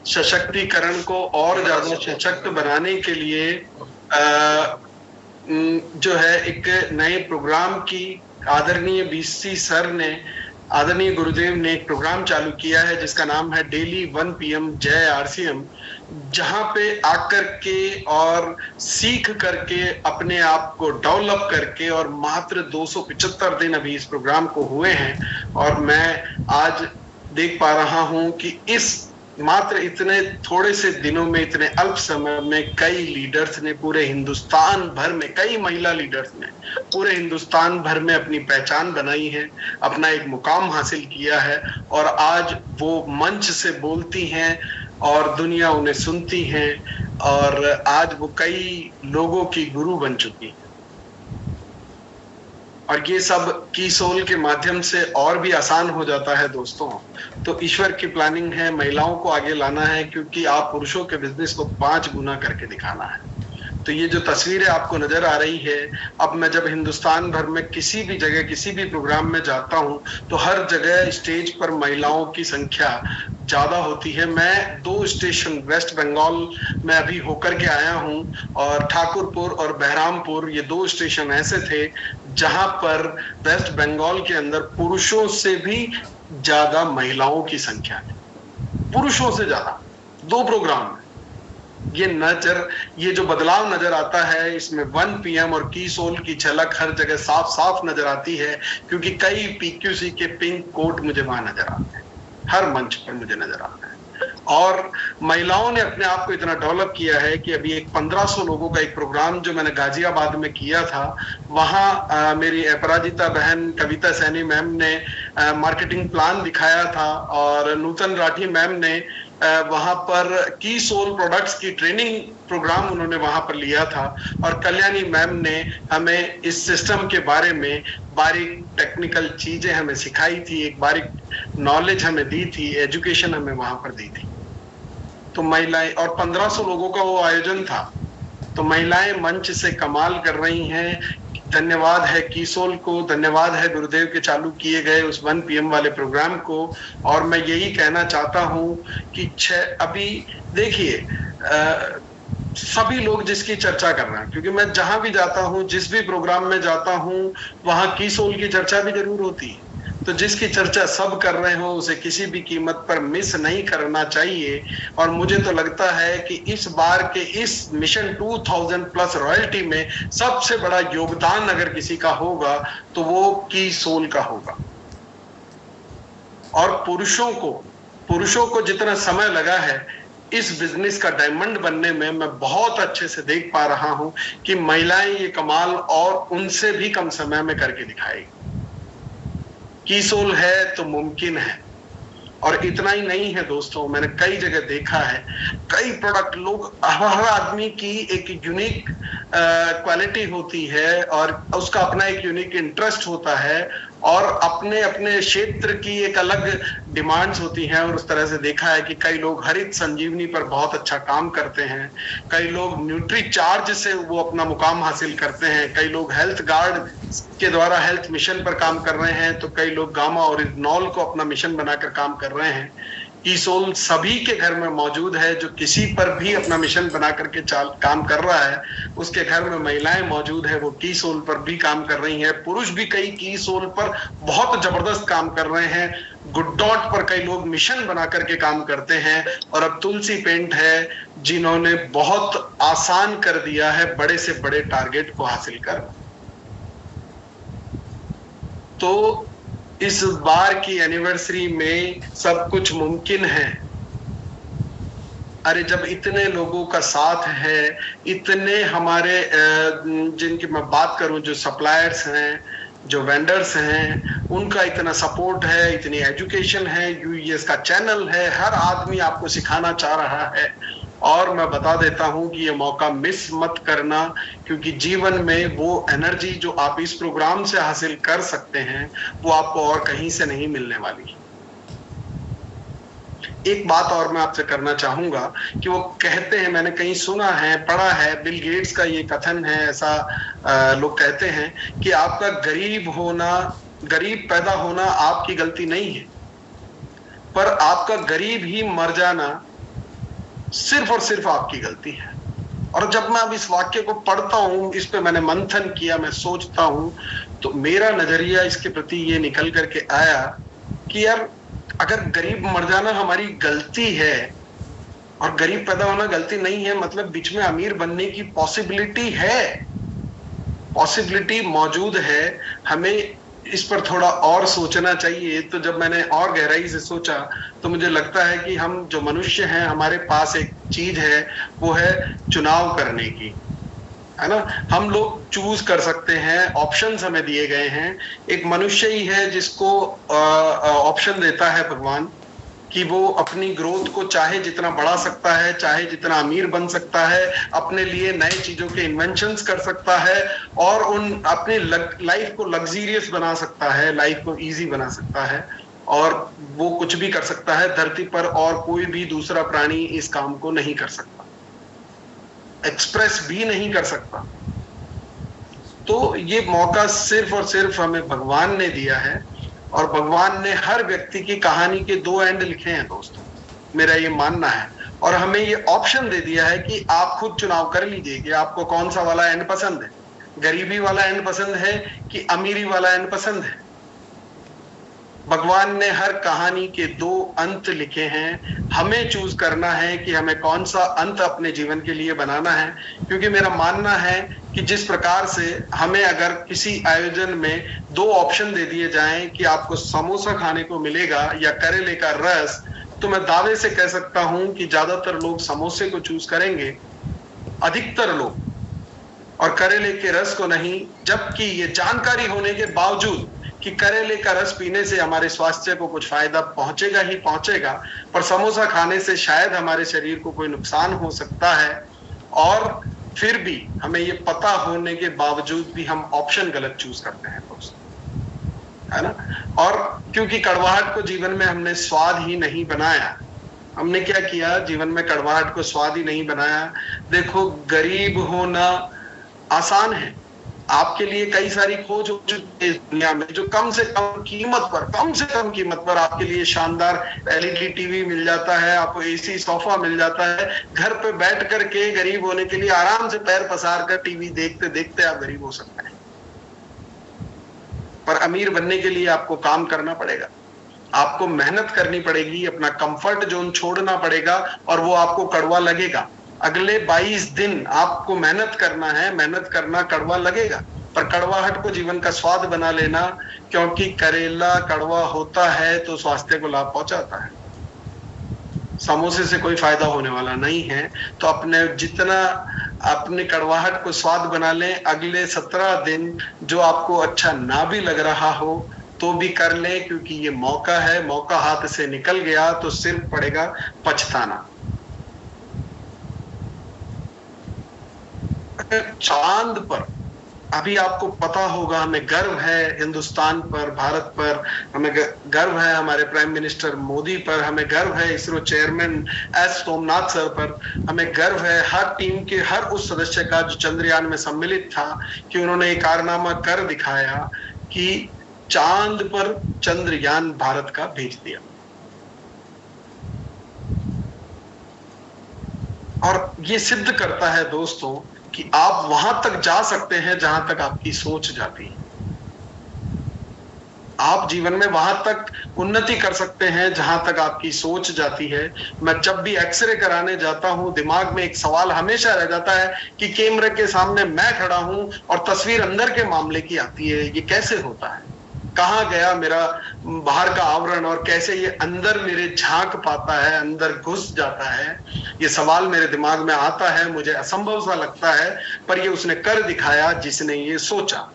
सशक्तिकरण को और ज्यादा सशक्त बनाने के लिए जो है एक नए प्रोग्राम की आदरणीय बीसी सर ने, आदरणीय गुरुदेव ने एक प्रोग्राम चालू किया है जिसका नाम है डेली 1 PM जय RCM, जहां पे आकर के और सीख करके अपने आप को डेवलप करके, और मात्र 275 दिन अभी इस प्रोग्राम को हुए हैं, और मैं आज देख पा रहा हूं कि इस मात्र इतने थोड़े से दिनों में, इतने अल्प समय में कई लीडर्स ने पूरे हिंदुस्तान भर में, कई महिला लीडर्स ने पूरे हिंदुस्तान भर में अपनी पहचान बनाई है, अपना एक मुकाम हासिल किया है, और आज वो मंच से बोलती हैं और दुनिया उन्हें सुनती है, और आज वो कई लोगों की गुरु बन चुकी है। और ये सब की सोल के माध्यम से और भी आसान हो जाता है दोस्तों। तो ईश्वर की प्लानिंग है, महिलाओं को आगे लाना है, क्योंकि आप पुरुषों के बिजनेस को 5 गुना करके दिखाना है। तो ये जो तस्वीरें आपको नजर आ रही है, अब मैं जब हिंदुस्तान भर में किसी भी जगह किसी भी प्रोग्राम में जाता हूं तो हर जगह स्टेज पर महिलाओं की संख्या ज्यादा होती है। मैं 2 स्टेशन वेस्ट बंगाल में अभी होकर के आया हूं, और ठाकुरपुर और बहरामपुर, ये 2 स्टेशन ऐसे थे जहां पर वेस्ट बंगाल के अंदर पुरुषों से भी ज्यादा महिलाओं की संख्या है, पुरुषों से ज्यादा, 2 प्रोग्राम में। ये जो बदलाव नजर आता है, इसमें 1 PM और की सोल की झलक हर जगह साफ साफ नजर आती है, क्योंकि कई PQC के पिंक कोट मुझे वहां नजर आते हैं, हर मंच पर मुझे नजर आता है। और महिलाओं ने अपने आप को इतना डेवलप किया है कि अभी एक 1500 लोगों का एक प्रोग्राम जो मैंने गाजियाबाद में किया था, वहां मेरी अपराजिता बहन कविता सैनी मैम ने मार्केटिंग प्लान दिखाया था, और नूतन राठी मैम ने वहां पर की सोल प्रोडक्ट्स की ट्रेनिंग प्रोग्राम उन्होंने वहां पर लिया था, और कल्याणी मैम ने हमें इस सिस्टम के बारे में बारीक टेक्निकल चीजें हमें सिखाई थी, एक बारीक नॉलेज हमें दी थी, एजुकेशन हमें वहां पर दी थी। तो महिलाएं, और 1500 लोगों का वो आयोजन था, तो महिलाएं मंच से कमाल कर रही हैं। धन्यवाद है की सोल को, धन्यवाद है गुरुदेव के चालू किए गए उस 1 PM वाले प्रोग्राम को। और मैं यही कहना चाहता हूं कि अभी देखिए, सभी लोग जिसकी चर्चा कर रहे हैं, क्योंकि मैं जहां भी जाता हूं, जिस भी प्रोग्राम में जाता हूं, वहां की सोल की चर्चा भी जरूर होती है। तो जिसकी चर्चा सब कर रहे हो, उसे किसी भी कीमत पर मिस नहीं करना चाहिए। और मुझे तो लगता है कि इस बार के इस मिशन 2000+ रॉयल्टी में सबसे बड़ा योगदान अगर किसी का होगा तो वो की सोल का होगा। और पुरुषों को जितना समय लगा है इस बिजनेस का डायमंड बनने में, मैं बहुत अच्छे से देख पा रहा हूं कि महिलाएं ये कमाल और उनसे भी कम समय में करके दिखाएगी। की सोल है तो मुमकिन है। और इतना ही नहीं है दोस्तों, मैंने कई जगह देखा है, कई प्रोडक्ट लोग, हर आदमी की एक यूनिक क्वालिटी होती है, और उसका अपना एक यूनिक इंटरेस्ट होता है, और अपने अपने क्षेत्र की एक अलग डिमांड्स होती हैं। और उस तरह से देखा है कि कई लोग हरित संजीवनी पर बहुत अच्छा काम करते हैं, कई लोग न्यूट्री चार्ज से वो अपना मुकाम हासिल करते हैं, कई लोग हेल्थ गार्ड के द्वारा हेल्थ मिशन पर काम कर रहे हैं, तो कई लोग गामा ओरिजिनॉल को अपना मिशन बनाकर काम कर रहे हैं। की सोल सभी के घर में मौजूद है, जो किसी पर भी अपना मिशन बना करके काम कर रहा है उसके घर में महिलाएं मौजूद है, वो की सोल पर भी काम कर रही हैं। पुरुष भी कई की सोल पर बहुत जबरदस्त काम कर रहे हैं। गुड डॉट पर कई लोग मिशन बना करके काम करते हैं। और अब तुलसी पेंट है जिन्होंने बहुत आसान कर दिया है बड़े से बड़े टारगेट को हासिल करना। तो इस बार की एनिवर्सरी में सब कुछ मुमकिन है। अरे जब इतने लोगों का साथ है, इतने हमारे जिनकी मैं बात करूं, जो सप्लायर्स हैं, जो वेंडर्स हैं, उनका इतना सपोर्ट है, इतनी एजुकेशन है, यूएस का चैनल है, हर आदमी आपको सिखाना चाह रहा है। और मैं बता देता हूं कि ये मौका मिस मत करना, क्योंकि जीवन में वो एनर्जी जो आप इस प्रोग्राम से हासिल कर सकते हैं वो आपको और कहीं से नहीं मिलने वाली। एक बात और मैं आपसे करना चाहूंगा कि वो कहते हैं, मैंने कहीं सुना है, पढ़ा है, बिल गेट्स का ये कथन है, ऐसा लोग कहते हैं कि आपका गरीब पैदा होना आपकी गलती नहीं है, पर आपका गरीब ही मर जाना सिर्फ और सिर्फ आपकी गलती है। और जब मैं अब इस वाक्य को पढ़ता हूं, इस पे मैंने मंथन किया, मैं सोचता हूं, तो मेरा नजरिया इसके प्रति ये निकल करके आया कि यार अगर गरीब मर जाना हमारी गलती है और गरीब पैदा होना गलती नहीं है, मतलब बीच में अमीर बनने की पॉसिबिलिटी है, पॉसिबिलिटी मौजूद है, हमें इस पर थोड़ा और सोचना चाहिए। तो जब मैंने और गहराई से सोचा तो मुझे लगता है कि हम जो मनुष्य हैं, हमारे पास एक चीज है, वो है चुनाव करने की, है ना। हम लोग चूज कर सकते हैं, ऑप्शंस हमें दिए गए हैं। एक मनुष्य ही है जिसको ऑप्शन देता है भगवान कि वो अपनी ग्रोथ को चाहे जितना बढ़ा सकता है, चाहे जितना अमीर बन सकता है, अपने लिए नए चीजों के इन्वेंशंस कर सकता है और उन अपनी लाइफ को लग्जरियस बना सकता है, लाइफ को इजी बना सकता है, और वो कुछ भी कर सकता है धरती पर, और कोई भी दूसरा प्राणी इस काम को नहीं कर सकता, एक्सप्रेस भी नहीं कर सकता। तो ये मौका सिर्फ और सिर्फ हमें भगवान ने दिया है, और भगवान ने हर व्यक्ति की कहानी के दो एंड लिखे हैं दोस्तों, मेरा ये मानना है। और हमें ये ऑप्शन दे दिया है कि आप खुद चुनाव कर लीजिए कि आपको कौन सा वाला एंड पसंद है, गरीबी वाला एंड पसंद है कि अमीरी वाला एंड पसंद है। भगवान ने हर कहानी के दो अंत लिखे हैं, हमें चूज करना है कि हमें कौन सा अंत अपने जीवन के लिए बनाना है। क्योंकि मेरा मानना है कि जिस प्रकार से हमें अगर किसी आयोजन में दो ऑप्शन दे दिए जाएं कि आपको समोसा खाने को मिलेगा या करेले का रस, तो मैं दावे से कह सकता हूं कि ज्यादातर लोग समोसे को चूज करेंगे, अधिकतर लोग, और करेले के रस को नहीं। जबकि ये जानकारी होने के बावजूद कि करेले का रस पीने से हमारे स्वास्थ्य को कुछ फायदा पहुंचेगा ही पहुंचेगा, पर समोसा खाने से शायद हमारे शरीर को कोई नुकसान हो सकता है, और फिर भी हमें ये पता होने के बावजूद भी हम ऑप्शन गलत चूज करते हैं दोस्तों, है ना। और क्योंकि कड़वाहट को जीवन में हमने स्वाद ही नहीं बनाया, हमने क्या किया, जीवन में कड़वाहट को स्वाद ही नहीं बनाया। देखो, गरीब होना आसान है, आपके लिए कई सारी खोज हो चुकी है इस दुनिया में, जो कम से कम कीमत पर आपके लिए शानदार एलईडी टीवी मिल जाता है, आपको एसी सोफा मिल जाता है, घर पे बैठ करके गरीब होने के लिए आराम से पैर पसार कर टीवी देखते देखते आप गरीब हो सकते हैं। पर अमीर बनने के लिए आपको काम करना पड़ेगा, आपको मेहनत करनी पड़ेगी, अपना कंफर्ट जोन छोड़ना पड़ेगा, और वो आपको कड़वा लगेगा। अगले 22 दिन आपको मेहनत करना है, मेहनत करना कड़वा लगेगा, पर कड़वाहट को जीवन का स्वाद बना लेना, क्योंकि करेला कड़वा होता है तो स्वास्थ्य को लाभ पहुंचाता है, समोसे से कोई फायदा होने वाला नहीं है। तो अपने कड़वाहट को स्वाद बना लें। अगले 17 दिन जो आपको अच्छा ना भी लग रहा हो तो भी कर लें, क्योंकि ये मौका है, मौका हाथ से निकल गया तो सिर्फ पड़ेगा पछताना। चांद पर अभी आपको पता होगा, हमें गर्व है हिंदुस्तान पर, भारत पर, हमें गर्व है हमारे प्राइम मिनिस्टर मोदी पर, हमें गर्व है ISRO chairman S Somnath sir पर, हमें गर्व है हर टीम के हर उस सदस्य का जो चंद्रयान में सम्मिलित था, कि उन्होंने एक कारनामा कर दिखाया कि चांद पर चंद्रयान भारत का भेज दिया। और ये सिद्ध करता है दोस्तों कि आप वहां तक जा सकते हैं जहां तक आपकी सोच जाती है, आप जीवन में वहां तक उन्नति कर सकते हैं जहां तक आपकी सोच जाती है। मैं जब भी एक्सरे कराने जाता हूं, दिमाग में एक सवाल हमेशा रह जाता है कि कैमरे के सामने मैं खड़ा हूं और तस्वीर अंदर के मामले की आती है, ये कैसे होता है, कहाँ गया मेरा बाहर का आवरण, और कैसे ये अंदर मेरे झांक पाता है, अंदर घुस जाता है। ये सवाल मेरे दिमाग में आता है, मुझे असंभव सा लगता है, पर ये उसने कर दिखाया जिसने ये सोचा।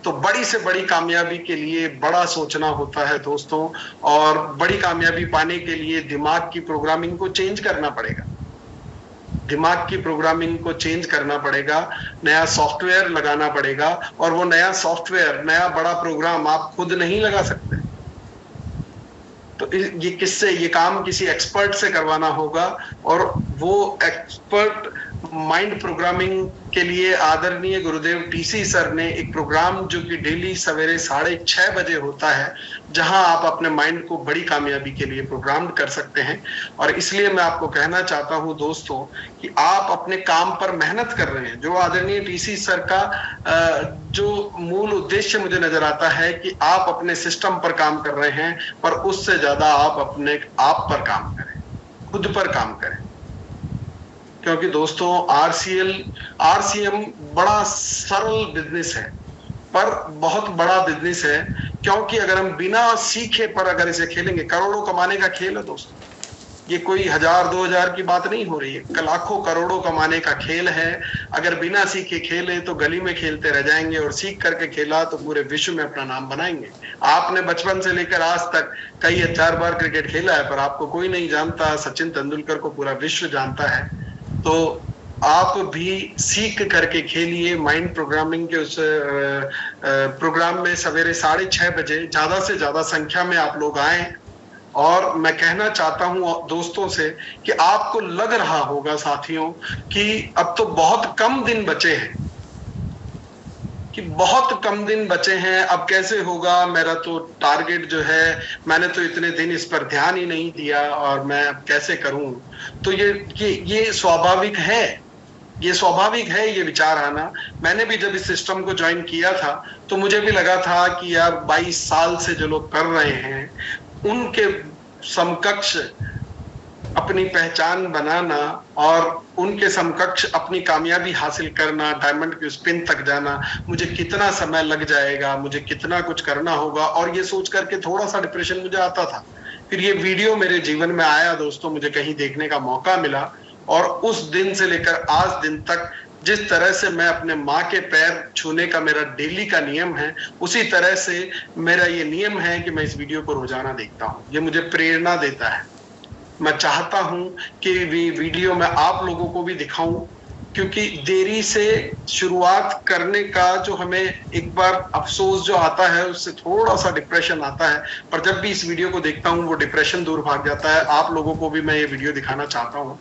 तो बड़ी से बड़ी कामयाबी के लिए बड़ा सोचना होता है दोस्तों, और बड़ी कामयाबी पाने के लिए दिमाग की प्रोग्रामिंग को चेंज करना पड़ेगा, दिमाग की प्रोग्रामिंग को चेंज करना पड़ेगा, नया सॉफ्टवेयर लगाना पड़ेगा, और वो नया सॉफ्टवेयर, नया बड़ा प्रोग्राम आप खुद नहीं लगा सकते। तो ये काम किसी एक्सपर्ट से करवाना होगा, और वो एक्सपर्ट माइंड प्रोग्रामिंग के लिए आदरणीय गुरुदेव टीसी सर ने एक प्रोग्राम जो कि डेली सवेरे 6:30 बजे होता है, जहां आप अपने माइंड को बड़ी कामयाबी के लिए प्रोग्राम कर सकते हैं। और इसलिए मैं आपको कहना चाहता हूं दोस्तों कि आप अपने काम पर मेहनत कर रहे हैं। जो आदरणीय टीसी सर का जो मूल उद्देश्य मुझे नजर आता है कि आप अपने सिस्टम पर काम कर रहे हैं, पर उससे ज्यादा आप अपने आप पर काम करें, खुद पर काम करें। क्योंकि दोस्तों आरसीएम बड़ा सरल बिजनेस है, पर बहुत बड़ा बिजनेस है। क्योंकि अगर हम बिना सीखे पर अगर इसे खेलेंगे, करोड़ों कमाने का खेल है दोस्तों, ये कोई 1000-2000 की बात नहीं हो रही है, लाखों करोड़ों कमाने का खेल है। अगर बिना सीखे खेले तो गली में खेलते रह जाएंगे, और सीख करके खेला तो पूरे विश्व में अपना नाम बनाएंगे। आपने बचपन से लेकर आज तक कई 1000 बार क्रिकेट खेला है, पर आपको कोई नहीं जानता। सचिन तेंदुलकर को पूरा विश्व जानता है। तो आप भी सीख करके खेलिए। माइंड प्रोग्रामिंग के उस प्रोग्राम में सवेरे 6:30 बजे ज्यादा से ज्यादा संख्या में आप लोग आए। और मैं कहना चाहता हूं दोस्तों से कि आपको लग रहा होगा साथियों कि अब तो बहुत कम दिन बचे हैं, बहुत कम दिन बचे हैं, अब कैसे होगा, मेरा तो टारगेट जो है, मैंने तो इतने दिन इस पर ध्यान ही नहीं दिया और मैं अब कैसे करूं। तो ये स्वाभाविक है, ये स्वाभाविक है ये विचार आना। मैंने भी जब इस सिस्टम को ज्वाइन किया था तो मुझे भी लगा था कि यार 22 साल से जो लोग कर रहे हैं उनके समकक्ष अपनी पहचान बनाना और उनके समकक्ष अपनी कामयाबी हासिल करना, डायमंड की उस पिन तक जाना, मुझे कितना समय लग जाएगा, मुझे कितना कुछ करना होगा। और ये सोच करके थोड़ा सा डिप्रेशन मुझे आता था। फिर ये वीडियो मेरे जीवन में आया दोस्तों, मुझे कहीं देखने का मौका मिला, और उस दिन से लेकर आज दिन तक जिस तरह से मैं अपने माँ के पैर छूने का मेरा डेली का नियम है, उसी तरह से मेरा ये नियम है कि मैं इस वीडियो को रोजाना देखता हूँ। ये मुझे प्रेरणा देता है। मैं चाहता हूं कि वीडियो में आप लोगों को भी दिखाऊं, क्योंकि देरी से शुरुआत करने का जो हमें एक बार अफसोस जो आता है, उससे थोड़ा सा डिप्रेशन आता है। पर जब भी इस वीडियो को देखता हूं वो डिप्रेशन दूर भाग जाता है। आप लोगों को भी मैं ये वीडियो दिखाना चाहता हूं।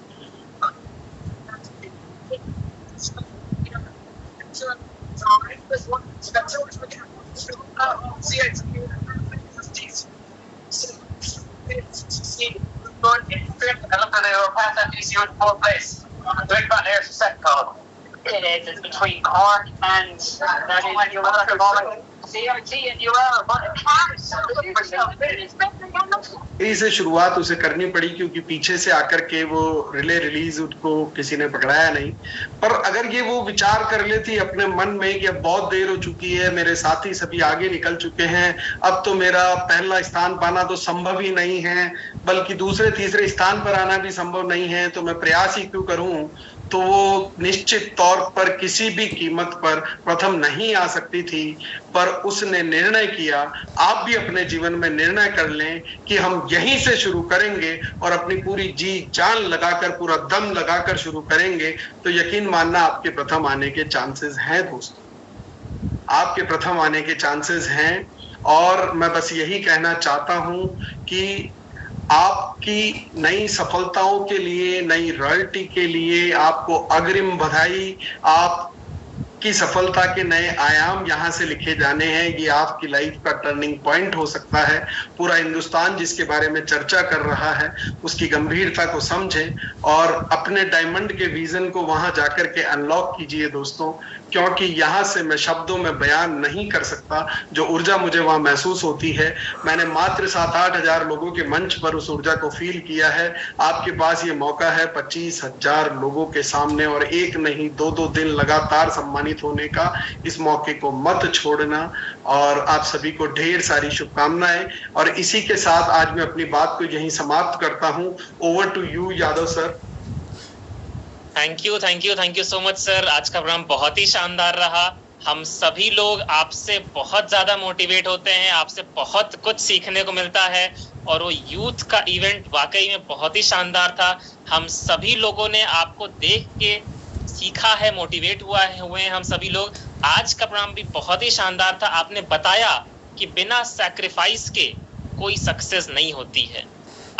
It's between Cork and से शुरुआत उसे करनी पड़ी, क्योंकि पीछे से आकर के वो रिले रिलीज उसको किसी ने पकड़ाया नहीं। पर अगर ये वो विचार कर लेती अपने मन में कि अब बहुत देर हो चुकी है, मेरे साथी सभी आगे निकल चुके हैं, अब तो मेरा पहला स्थान पाना तो संभव ही नहीं है, बल्कि दूसरे तीसरे स्थान पर आना भी संभव नहीं है, तो मैं प्रयास ही क्यों करूं, तो वो निश्चित तौर पर किसी भी कीमत पर प्रथम नहीं आ सकती थी। पर उसने निर्णय किया। आप भी अपने जीवन में निर्णय कर लें कि हम यहीं से शुरू करेंगे और अपनी पूरी जी जान लगाकर, पूरा दम लगाकर शुरू करेंगे, तो यकीन मानना आपके प्रथम आने के चांसेस हैं दोस्तों, आपके प्रथम आने के चांसेस हैं। और मैं बस यही कहना चाहता हूं कि आपकी नई सफलताओं के लिए, नई रॉयल्टी के लिए आपको अग्रिम बधाई। आपकी सफलता के नए आयाम यहाँ से लिखे जाने हैं। ये आपकी लाइफ का टर्निंग पॉइंट हो सकता है। पूरा हिंदुस्तान जिसके बारे में चर्चा कर रहा है, उसकी गंभीरता को समझें और अपने डायमंड के विजन को वहां जाकर के अनलॉक कीजिए दोस्तों, क्योंकि यहाँ से मैं शब्दों में बयान नहीं कर सकता जो ऊर्जा मुझे वहां महसूस होती है। मैंने मात्र 7-8 हजार लोगों के मंच पर उस ऊर्जा को फील किया है। आपके पास ये मौका है 25,000 लोगों के सामने और एक नहीं 2-2 दिन लगातार सम्मानित होने का। इस मौके को मत छोड़ना और आप सभी को ढेर सारी शुभकामनाएं। और इसी के साथ आज मैं अपनी बात को यहीं समाप्त करता हूं। Over to you Yadav sir. Thank you so much sir. आज का प्रोग्राम बहुत ही शानदार रहा। हम सभी लोग आपसे बहुत ज्यादा मोटिवेट होते हैं, आपसे बहुत कुछ सीखने को मिलता है और वो यूथ का इवेंट वाकई में बहुत ही शानदार था। हम सभी लोगों ने आपको देख के सीखा है, मोटिवेट हुए हैं हम सभी लोग। आज का प्रोग्राम भी बहुत ही शानदार था। आपने बताया कि बिना सैक्रिफाइस के कोई सक्सेस नहीं होती है।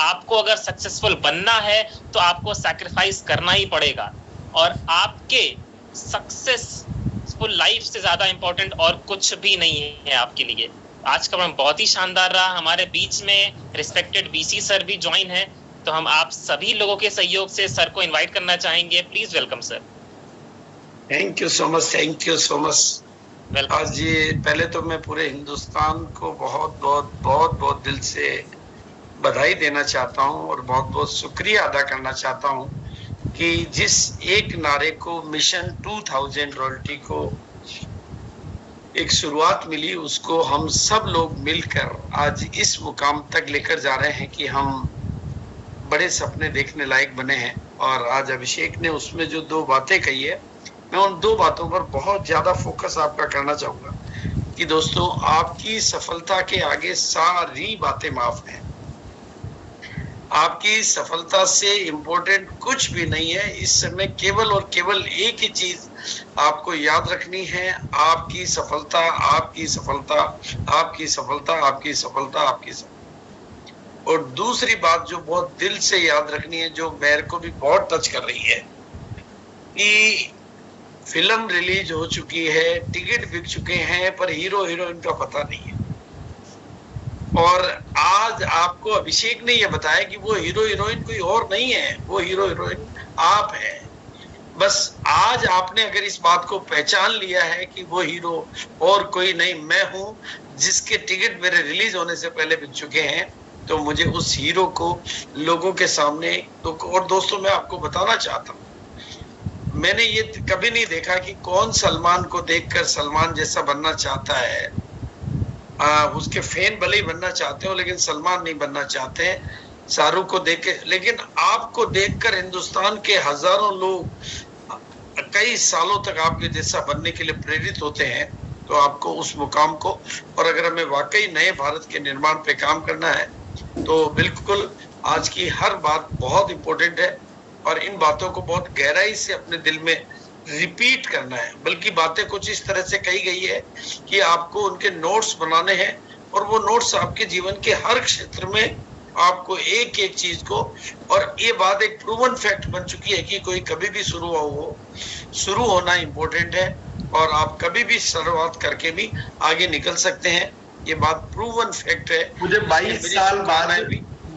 आपको अगर सक्सेसफुल बनना है तो आपको सैक्रिफाइस करना ही पड़ेगा और आपके सक्सेसफुल लाइफ से ज्यादा इंपॉर्टेंट और कुछ भी नहीं है आपके लिए। आज का प्रोग्राम बहुत ही शानदार रहा। हमारे बीच में रिस्पेक्टेड बीसी सर भी ज्वाइन है, तो हम आप सभी लोगों के सहयोग से सर को इनवाइट करना चाहेंगे। Please welcome sir. Thank you so much, thank you so much. आज ये पहले तो मैं पूरे हिंदुस्तान को बहुत बहुत बहुत बहुत दिल से बधाई देना चाहता हूँ और बहुत बहुत शुक्रिया अदा करना चाहता हूँ कि जिस एक नारे को मिशन 2000 रॉयल्टी को एक शुरुआत मिली, उसको हम सब लोग मिलकर आज इस मुकाम तक लेकर जा रहे हैं कि हम बड़े सपने देखने लायक बने हैं। और आज अभिषेक ने उसमें जो 2 बातें कही है, मैं उन 2 बातों पर बहुत ज्यादा फोकस आपका करना चाहूंगा कि दोस्तों, आपकी सफलता के आगे सारी बातें माफ हैं। आपकी सफलता से इम्पोर्टेंट कुछ भी नहीं है इस समय। केवल और केवल एक ही चीज आपको याद रखनी है, आपकी सफलता, आपकी सफलता, आपकी सफलता, आपकी सफलता, आपकी सफलता। और दूसरी बात जो बहुत दिल से याद रखनी है, जो मेरे को भी बहुत टच कर रही है, कि फिल्म रिलीज हो चुकी है, टिकट बिक चुके हैं, पर हीरो हीरोइन का पता नहीं है। और आज आपको अभिषेक ने यह बताया कि वो हीरो हीरोइन कोई और नहीं है, वो हीरो हीरोइन आप हैं। बस आज आपने अगर इस बात को पहचान लिया है कि वो हीरो और कोई नहीं, मैं हूं, जिसके टिकट मेरे रिलीज होने से पहले बिक चुके हैं, तो मुझे उस हीरो को लोगों के सामने तो। और दोस्तों, मैं आपको बताना चाहता हूँ, मैंने ये कभी नहीं देखा कि कौन सलमान को देखकर सलमान जैसा बनना चाहता है। उसके फैन भले ही बनना चाहते हो, लेकिन सलमान नहीं बनना चाहते हैं। शाहरुख को देख के, लेकिन आपको देखकर हिंदुस्तान के हजारों लोग कई सालों तक आपके जैसा बनने के लिए प्रेरित होते हैं। तो आपको उस मुकाम को, और अगर हमें वाकई नए भारत के निर्माण पे काम करना है, तो बिल्कुल आज की हर बात बहुत इंपॉर्टेंट है और इन बातों को बहुत गहराई से अपने दिल में रिपीट करना है। बल्कि बातें कुछ इस तरह से कही गई है कि आपको उनके नोट्स बनाने हैं, और वो नोट्स आपके जीवन के हर क्षेत्र में आपको एक एक चीज को, और ये बात एक प्रूवन फैक्ट बन चुकी है कि कोई कभी भी शुरू होना इंपॉर्टेंट है, और आप कभी भी शुरुआत करके भी आगे निकल सकते हैं। ये बात प्रूवन फैक्ट है। मुझे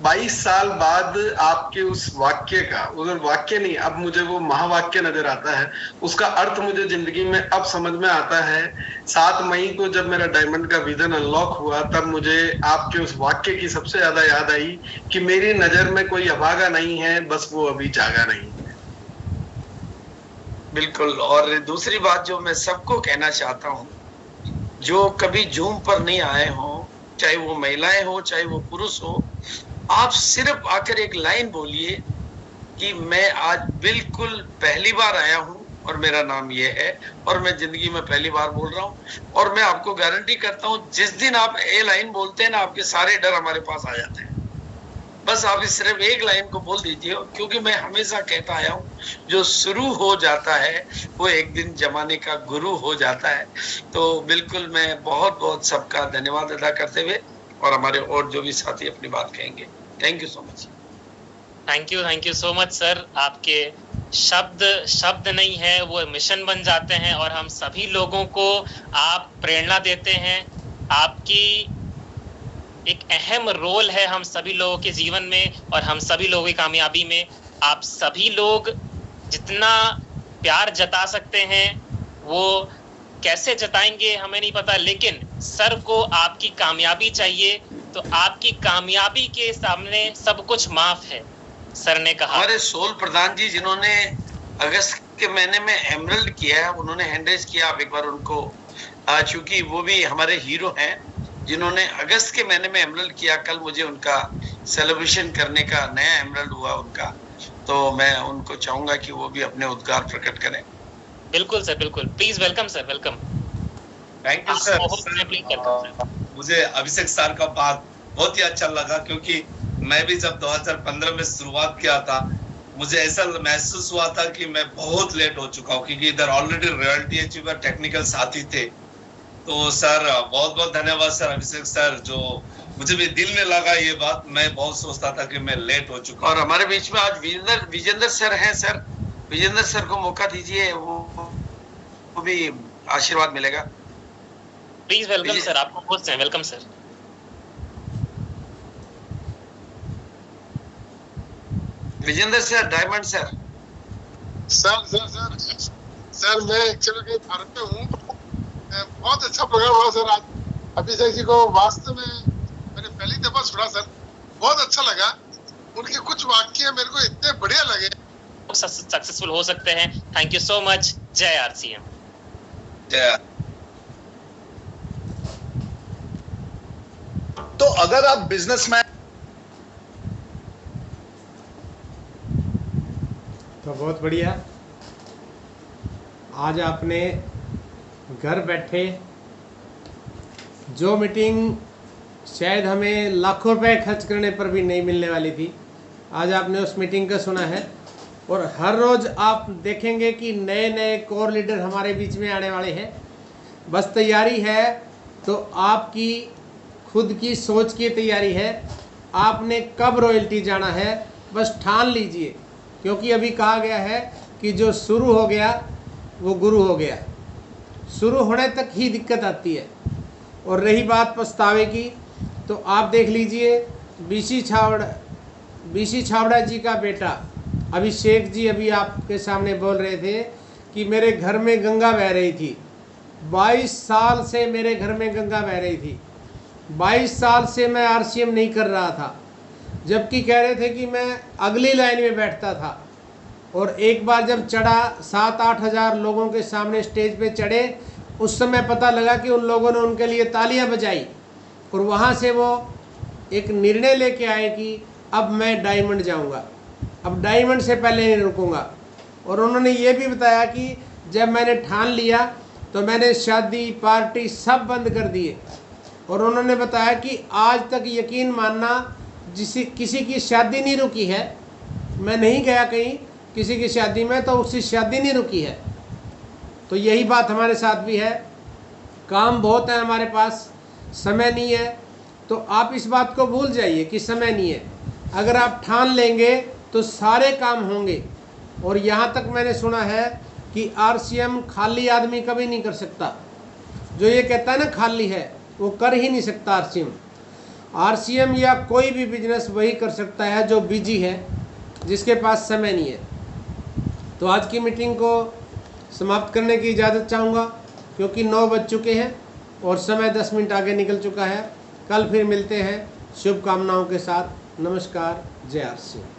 22 साल बाद आपके उस वाक्य का, उधर वाक्य नहीं, अब मुझे वो महावाक्य नजर आता है। उसका अर्थ मुझे जिंदगी में अब समझ में आता है। 7 मई को जब मेरा डायमंड का विजन अनलॉक हुआ, तब मुझे आपके उस वाक्य की सबसे ज्यादा याद आई कि मेरी नजर में कोई अभागा नहीं है, बस वो अभी जागा नहीं है। बिल्कुल। और दूसरी बात जो मैं सबको कहना चाहता हूँ, जो कभी जूम पर नहीं आए हो, चाहे वो महिलाएं हो चाहे वो पुरुष हो, आप सिर्फ आकर एक लाइन बोलिए कि मैं आज बिल्कुल पहली बार आया हूं और मेरा नाम ये है, और मैं जिंदगी में पहली बार बोल रहा हूं। और मैं आपको गारंटी करता हूं, जिस दिन आप ये लाइन बोलते हैं ना, आपके सारे डर हमारे पास आ जाते हैं। बस आप इस सिर्फ एक लाइन को बोल दीजिए, क्योंकि मैं हमेशा कहता आया हूं, जो शुरू हो जाता है वो एक दिन जमाने का गुरु हो जाता है। तो बिल्कुल मैं बहुत बहुत सबका धन्यवाद अदा करते हुए, और हमारे और जो भी साथी अपनी बात कहेंगे, thank you so much. Thank you so much sir. आपके शब्द नहीं है, वो मिशन बन जाते हैं, और हम सभी लोगों को आप प्रेरणा देते हैं। आपकी एक अहम रोल है हम सभी लोगों के जीवन में और हम सभी लोगों की कामयाबी में। आप सभी लोग जितना प्यार जता सकते हैं, वो कैसे जताएंगे हमें नहीं पता, लेकिन सर को आपकी कामयाबी चाहिए, तो आपकी कामयाबी के सामने सब कुछ माफ है, सर ने कहा। हमारे सोल प्रधान जी, जिन्होंने अगस्त के महीने में एमरल्ड किया है, उन्होंने हैंडरेज किया। आप एक बार उनको, चूंकि वो भी हमारे हीरो हैं, जिन्होंने अगस्त के महीने में एमरल्ड किया, कल मुझे उनका सेलिब्रेशन करने का, नया एमरल्ड हुआ उनका, तो मैं उनको चाहूंगा कि वो भी अपने उद्गार प्रकट करें। बिल्कुल सर, बिल्कुल। Please welcome sir, welcome. Thank you sir. मुझे अभिषेक सर का बात बहुत ही अच्छा लगा, क्योंकि मैं भी जब 2015 में शुरुआत किया था, मुझे ऐसा महसूस हुआ था कि मैं बहुत लेट हो चुका हूँ, क्योंकि इधर ऑलरेडी रॉयल्टी अचीवर टेक्निकल साथी थे। तो सर बहुत बहुत धन्यवाद सर, अभिषेक सर, जो मुझे भी दिल में लगा ये बात। मैं बहुत सोचता था कि मैं लेट हो चुका। और हमारे बीच में आज विजेंद्र सर हैं। सर, विजेंद्र सर को मौका दीजिए, वो भी आशीर्वाद मिलेगा। प्लीज वेलकम सर, आपको होस्ट हैं, welcome sir. Vijender sir, diamond sir. Sir मैं एक्चुअली भारत में हूँ। बहुत अच्छा प्रोग्राम हुआ सर आज। अभिषेक जी को वास्तव में मैंने पहली दफा सुना सर, बहुत अच्छा लगा। उनके कुछ वाक्य मेरे को इतने बढ़िया लगे। सक्सेसफुल हो सकते हैं। Thank you so much. जय आरसीएम। जय। तो अगर आप बिजनेसमैन, तो बहुत बढ़िया, आज आपने घर बैठे जो मीटिंग शायद हमें लाखों रुपए खर्च करने पर भी नहीं मिलने वाली थी, आज आपने उस मीटिंग का सुना है। और हर रोज़ आप देखेंगे कि नए नए कोर लीडर हमारे बीच में आने वाले हैं। बस तैयारी है तो आपकी खुद की सोच की तैयारी है। आपने कब रॉयल्टी जाना है बस ठान लीजिए, क्योंकि अभी कहा गया है कि जो शुरू हो गया वो गुरु हो गया। शुरू होने तक ही दिक्कत आती है। और रही बात पछतावे की, तो आप देख लीजिए बीसी छाबड़ा जी का बेटा अभिषेक जी अभी आपके सामने बोल रहे थे कि मेरे घर में गंगा बह रही थी। 22 साल से मेरे घर में गंगा बह रही थी। 22 साल से मैं आरसीएम नहीं कर रहा था, जबकि कह रहे थे कि मैं अगली लाइन में बैठता था। और एक बार जब चढ़ा, 7-8 हज़ार लोगों के सामने स्टेज पे चढ़े, उस समय पता लगा कि उन लोगों ने उनके लिए तालियां बजाई। और वहाँ से वो एक निर्णय लेके आए कि अब मैं डायमंड जाऊँगा, अब डायमंड से पहले नहीं रुकूँगा। और उन्होंने ये भी बताया कि जब मैंने ठान लिया तो मैंने शादी पार्टी सब बंद कर दिए। और उन्होंने बताया कि आज तक यकीन मानना, किसी की शादी नहीं रुकी है, मैं नहीं गया कहीं किसी की शादी में तो उसकी शादी नहीं रुकी है। तो यही बात हमारे साथ भी है। काम बहुत है हमारे पास, समय नहीं है। तो आप इस बात को भूल जाइए कि समय नहीं है। अगर आप ठान लेंगे तो सारे काम होंगे। और यहाँ तक मैंने सुना है कि आरसीएम खाली आदमी कभी नहीं कर सकता। जो ये कहता है ना खाली है, वो कर ही नहीं सकता आरसीएम या कोई भी बिजनेस वही कर सकता है जो बिजी है, जिसके पास समय नहीं है। तो आज की मीटिंग को समाप्त करने की इजाज़त चाहूँगा, क्योंकि 9 बज चुके हैं और समय 10 मिनट आगे निकल चुका है। कल फिर मिलते हैं शुभकामनाओं के साथ। नमस्कार। जय आरसीएम।